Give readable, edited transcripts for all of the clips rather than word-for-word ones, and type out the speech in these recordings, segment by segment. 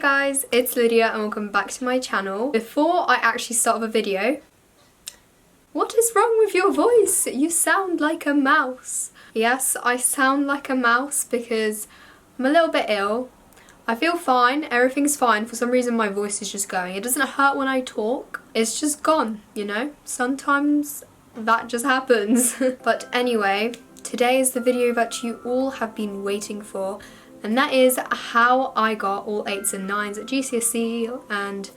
guys, it's Lydia and welcome back to my channel. Before I actually start the video, what is wrong with your voice? You sound like a mouse. Yes, I sound like a mouse because I'm a little bit ill. I feel fine, everything's fine. For some reason my voice is just going. It doesn't hurt when I talk, it's just gone, you know? Sometimes that just happens. But anyway, today is the video that you all have been waiting for. And that is how I got all 8s and 9s at GCSE, and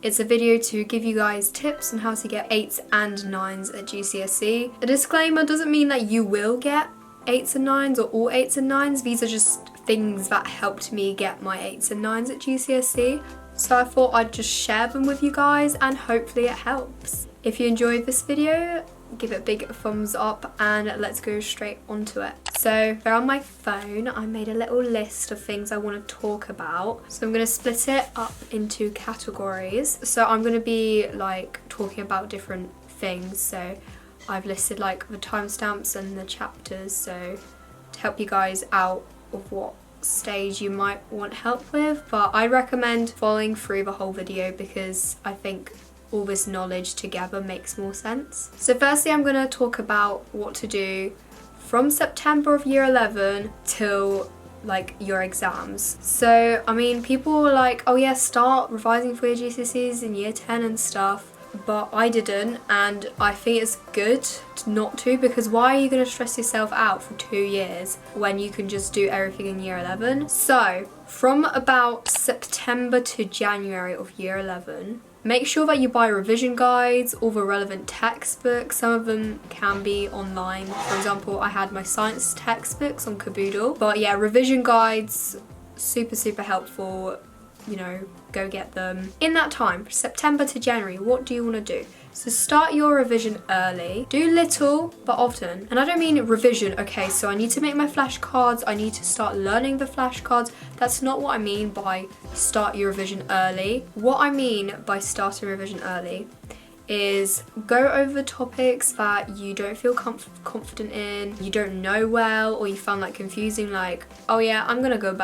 it's a video to give you guys tips on how to get 8s and 9s at GCSE. A disclaimer doesn't mean that you will get 8s and 9s or all 8s and 9s. These are just things that helped me get my 8s and 9s at GCSE. So I thought I'd just share them with you guys and hopefully it helps. If you enjoyed this video, give it a big thumbs up and let's go straight onto it. So there on my phone I made a little list of things I want to talk about. So I'm going to split it up into categories. So I'm going to be like talking about different things. So I've listed like the timestamps and the chapters, so to help you guys out of what stage you might want help with. But I recommend following through the whole video because I think all this knowledge together makes more sense. So firstly I'm going to talk about what to do from September of year 11 till like your exams. So I mean, people were like, oh yeah, start revising for your GCSEs in year 10 and stuff, but I didn't, and I think it's good not to, because why are you going to stress yourself out for 2 years when you can just do everything in year 11? So from about September to January of year 11, make sure that you buy revision guides, all the relevant textbooks. Some of them can be online. For example, I had my science textbooks on Caboodle. But yeah, revision guides, super helpful. You know, go get them. In that time, September to January, what do you want to do? So start your revision early. Do little but often. And I don't mean revision, okay, so I need to make my flashcards, I need to start learning the flashcards. That's not what I mean by start your revision early. What I mean by starting revision early is go over topics that you don't feel confident in, you don't know well, or you found like confusing, like, oh yeah, I'm gonna come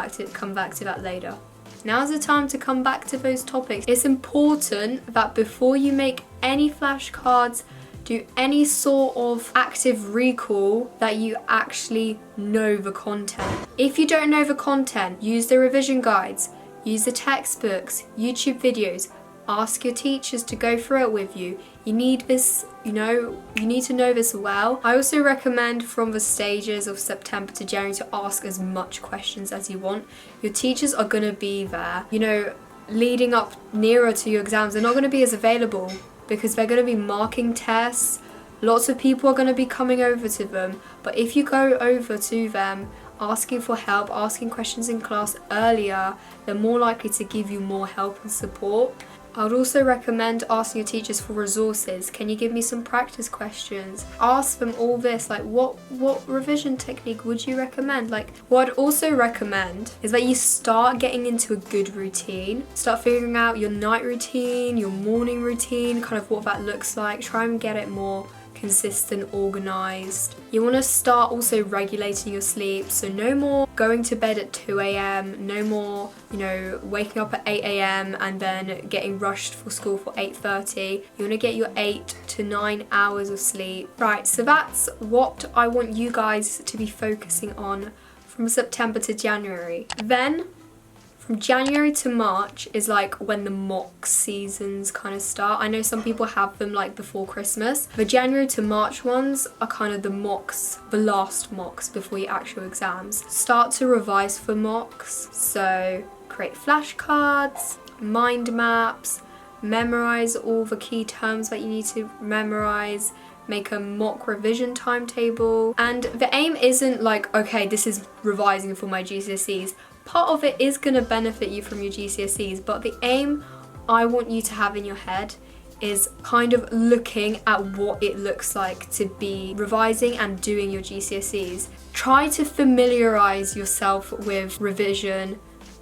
back to that later. Now's the time to come back to those topics. It's important that before you make any flashcards, do any sort of active recall, that you actually know the content. If you don't know the content, use the revision guides, use the textbooks, YouTube videos, ask your teachers to go through it with you. You need this, you need to know this well. I also recommend from the stages of September to January to ask as much questions as you want. Your teachers are going to be there, you know, leading up nearer to your exams. They're not going to be as available because they're going to be marking tests. Lots of people are going to be coming over to them. But if you go over to them asking for help, asking questions in class earlier, they're more likely to give you more help and support. I would also recommend asking your teachers for resources. Can you give me some practice questions? Ask them all this, like what revision technique would you recommend? Like, what I'd also recommend is that you start getting into a good routine. Start figuring out your night routine, your morning routine, kind of what that looks like. Try and get it more consistent, organized. You want to start also regulating your sleep, so no more going to bed at 2 a.m, no more, you know, waking up at 8 a.m and then getting rushed for school for 8:30. You want to get your 8 to 9 hours of sleep. Right, so that's what I want you guys to be focusing on from September to January. Then from January to March is like when the mock seasons kind of start. I know some people have them like before Christmas. The January to March ones are kind of the mocks, the last mocks before your actual exams. Start to revise for mocks. So create flashcards, mind maps, memorize all the key terms that you need to memorize, make a mock revision timetable. And the aim isn't like, okay, this is revising for my GCSEs. Part of it is going to benefit you from your GCSEs, but the aim I want you to have in your head is kind of looking at what it looks like to be revising and doing your GCSEs. Try to familiarize yourself with revision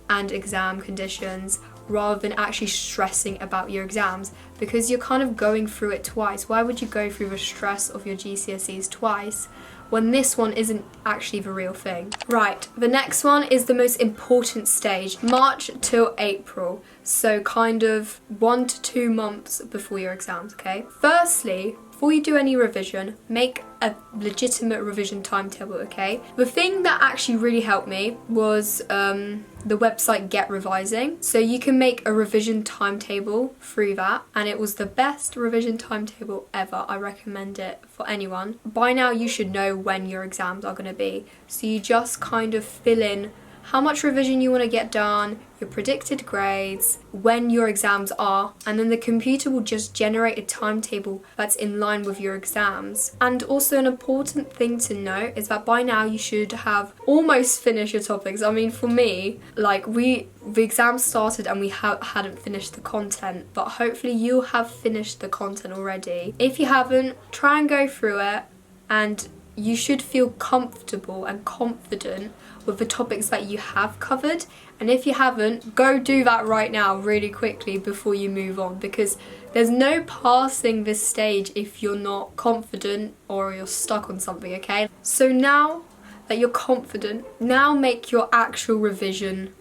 and exam conditions rather than actually stressing about your exams, because you're kind of going through it twice. Why would you go through the stress of your GCSEs twice when this one isn't actually the real thing. Right, the next one is the most important stage, March till April. So kind of 1 to 2 months before your exams, okay? Firstly, before you do any revision, make a legitimate revision timetable, okay? The thing that actually really helped me was the website Get Revising. So you can make a revision timetable through that, and it was the best revision timetable ever. I recommend it for anyone. By now you should know when your exams are going to be. So you just kind of fill in how much revision you want to get done, your predicted grades, when your exams are, and then the computer will just generate a timetable that's in line with your exams. And also an important thing to note is that by now you should have almost finished your topics. I mean, for me, like the exams started and we hadn't finished the content, but hopefully you'll have finished the content already. If you haven't, try and go through it, and you should feel comfortable and confident with the topics that you have covered. And if you haven't, go do that right now really quickly before you move on, because there's no passing this stage if you're not confident or you're stuck on something, okay? So now that you're confident, now make your actual revision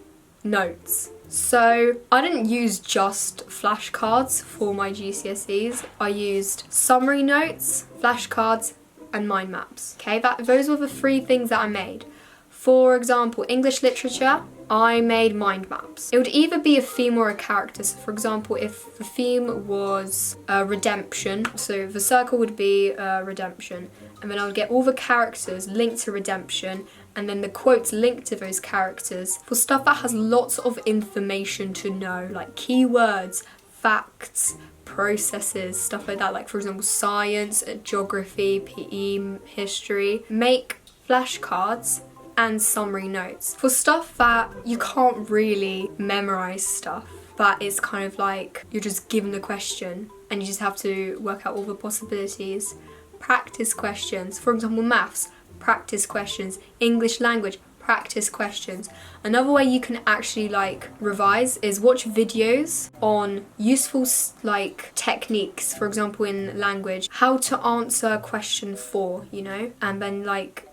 notes. So I didn't use just flashcards for my GCSEs. I used summary notes, flashcards, and mind maps. Okay, those were the 3 things that I made. For example, English literature, I made mind maps. It would either be a theme or a character. So for example, if the theme was redemption, so the circle would be redemption, and then I would get all the characters linked to redemption, and then the quotes linked to those characters for stuff that has lots of information to know, like keywords, facts, processes, stuff like that, like for example science, geography, PE, history. Make flashcards and summary notes for stuff that you can't really memorize, stuff that is kind of like you're just given the question and you just have to work out all the possibilities. Practice questions, for example maths, practice questions, English language, practice questions. Another way you can actually like revise is watch videos on useful like techniques, for example in language, how to answer question 4, you know, and then like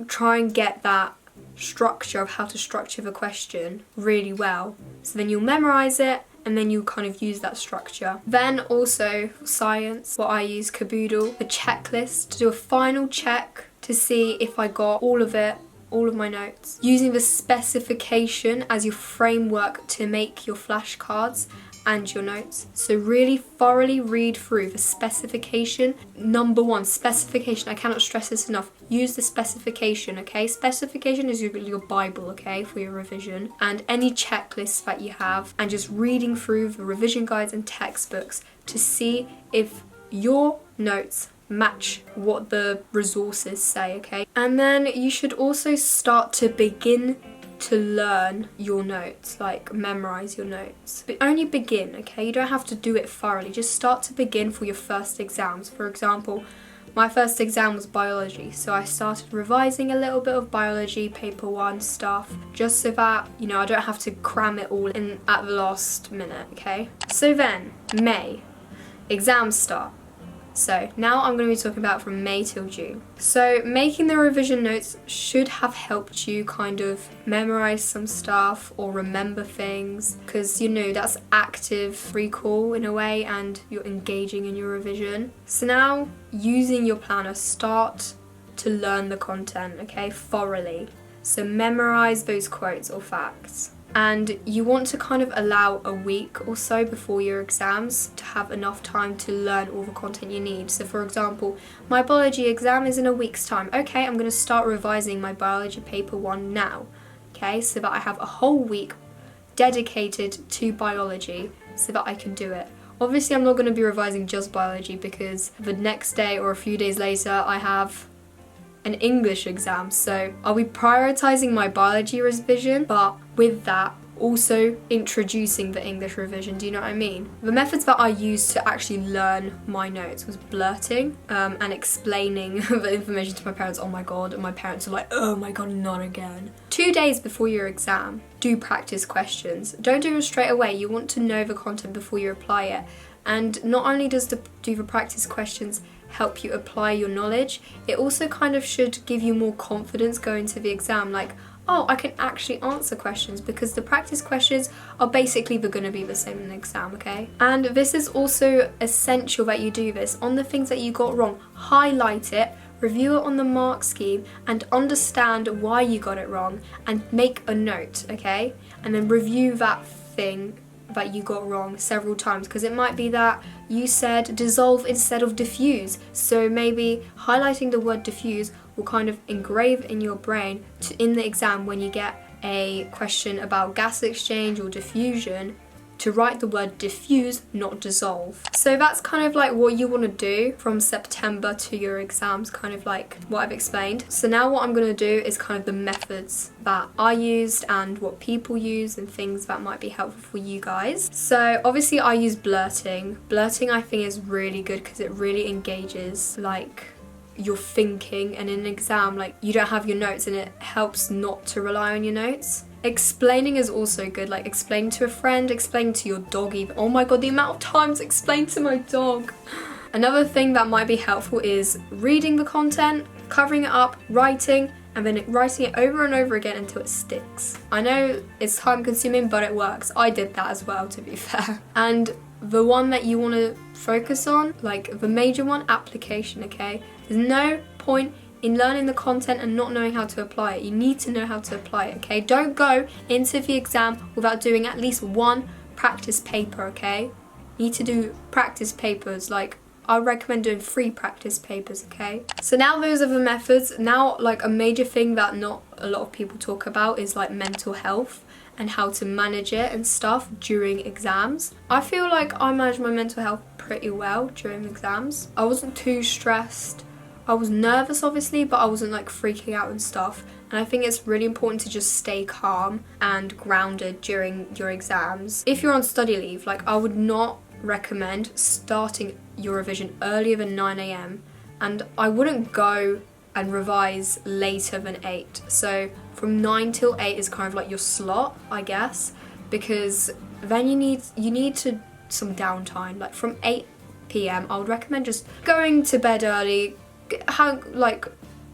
try and get that structure of how to structure the question really well. So then you'll memorize it and then you kind of use that structure. Then also for science, what I use Caboodle, the checklist, to do a final check to see if I got all of it, all of my notes. Using the specification as your framework to make your flashcards and your notes. So really thoroughly read through the specification. Number 1, specification. I cannot stress this enough. Use the specification, okay? Specification is your Bible, okay, for your revision. And any checklists that you have, and just reading through the revision guides and textbooks to see if your notes match what the resources say, okay? And then you should also start to begin to learn your notes, like memorize your notes. But only begin, okay? You don't have to do it thoroughly. Just start to begin for your first exams. For example, my first exam was biology, so I started revising a little bit of biology, paper 1 stuff, just so that, you know, I don't have to cram it all in at the last minute, okay? So then, May, exams start. So now I'm going to be talking about from May till June. So making the revision notes should have helped you kind of memorize some stuff or remember things, because you know that's active recall in a way and you're engaging in your revision. So now using your planner, start to learn the content, okay, thoroughly. So memorize those quotes or facts. And you want to kind of allow a week or so before your exams to have enough time to learn all the content you need. So for example, my biology exam is in a week's time. Okay, I'm going to start revising my biology paper 1 now. Okay, so that I have a whole week dedicated to biology so that I can do it. Obviously I'm not going to be revising just biology, because the next day or a few days later I have an English exam, so I'll be prioritizing my biology revision, but with that also introducing the English revision. Do you know what I mean? The methods that I used to actually learn my notes was blurting and explaining the information to my parents. Oh my god, and my parents are like, oh my god, not again. 2 days before your exam, do practice questions. Don't do them straight away. You want to know the content before you apply it. And not only do the practice questions help you apply your knowledge. It also kind of should give you more confidence going to the exam, like, oh, I can actually answer questions, because the practice questions are basically going to be the same in the exam, okay? And this is also essential that you do this. On the things that you got wrong, highlight it, review it on the mark scheme, and understand why you got it wrong, and make a note, okay? And then review that thing that you got wrong several times, because it might be that you said dissolve instead of diffuse. So maybe highlighting the word diffuse will kind of engrave in your brain in the exam when you get a question about gas exchange or diffusion, to write the word diffuse, not dissolve. So that's kind of like what you want to do from September to your exams, kind of like what I've explained. So now what I'm going to do is kind of the methods that I used and what people use and things that might be helpful for you guys. So obviously I use blurting. Blurting I think is really good because it really engages like your thinking, and in an exam like you don't have your notes and it helps not to rely on your notes. Explaining is also good, like explaining to a friend, explaining to your dog even. Oh my god, the amount of times I explained to my dog. Another thing that might be helpful is reading the content, covering it up, writing, and then writing it over and over again until it sticks. I know it's time consuming, but it works. I did that as well, to be fair. And the one that you want to focus on, like the major one, application, okay? There's no point in learning the content and not knowing how to apply it. You need to know how to apply it, okay? Don't go into the exam without doing at least one practice paper, okay? You need to do practice papers, like I recommend doing 3 practice papers, okay? So now those are the methods. Now like a major thing that not a lot of people talk about is like mental health and how to manage it and stuff during exams. I feel like I managed my mental health pretty well during exams. I wasn't too stressed. I was nervous obviously, but I wasn't like freaking out and stuff. And I think it's really important to just stay calm and grounded during your exams. If you're on study leave, like I would not recommend starting your revision earlier than 9 AM, and I wouldn't go and revise later than 8. So from 9 till 8 is kind of like your slot, I guess, because then you need to some downtime. Like from 8 PM, I would recommend just going to bed early, like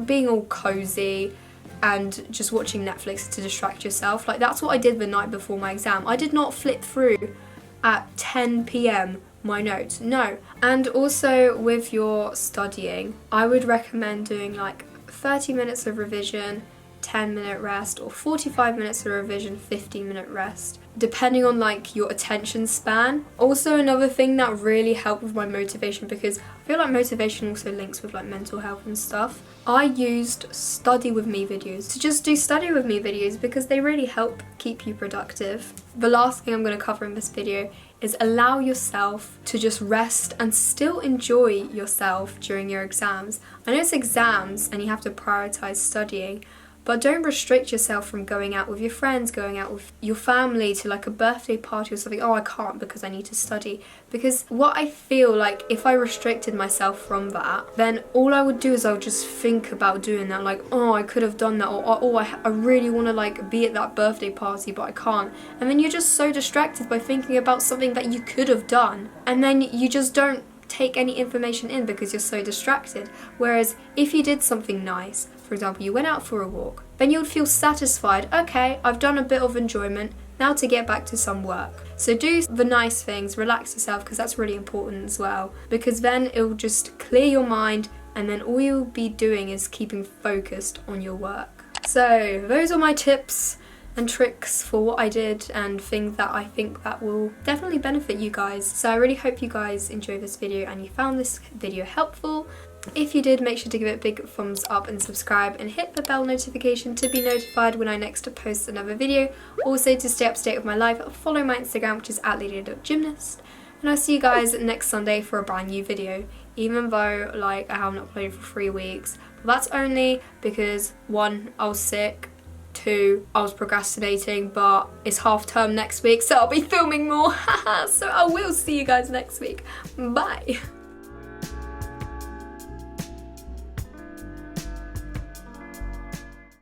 being all cozy and just watching Netflix to distract yourself. Like that's what I did the night before my exam. I did not flip through at 10 PM my notes, no. And also with your studying, I would recommend doing like 30 minutes of revision, 10-minute rest, or 45 minutes of revision, 15-minute rest, depending on like your attention span. Also another thing that really helped with my motivation, because I feel like motivation also links with like mental health and stuff, I used study with me videos to just do study with me videos because they really help keep you productive. The last thing I'm going to cover in this video is allow yourself to just rest and still enjoy yourself during your exams. I know it's exams and you have to prioritize studying, but don't restrict yourself from going out with your friends, going out with your family to like a birthday party or something. Oh, I can't because I need to study. Because what I feel like if I restricted myself from that, then all I would do is I would just think about doing that. Like, oh, I could have done that. Or oh, I really want to like be at that birthday party, but I can't. And then you're just so distracted by thinking about something that you could have done. And then you just don't take any information in because you're so distracted. Whereas if you did something nice, for example, you went out for a walk, then you would feel satisfied. Okay, I've done a bit of enjoyment, now to get back to some work. So do the nice things, relax yourself, because that's really important as well, because then it will just clear your mind, and then all you'll be doing is keeping focused on your work. So those are my tips and tricks for what I did and things that I think that will definitely benefit you guys. So I really hope you guys enjoyed this video and you found this video helpful. If you did, make sure to give it a big thumbs up and subscribe and hit the bell notification to be notified when I next post another video. Also, to stay up to date with my life, follow my Instagram, which is @lady.gymnast. And I'll see you guys next Sunday for a brand new video, even though like I haven't uploaded for 3 weeks. But that's only because 1, I was sick, 2, I was procrastinating, but it's half term next week, so I'll be filming more. So I will see you guys next week. Bye.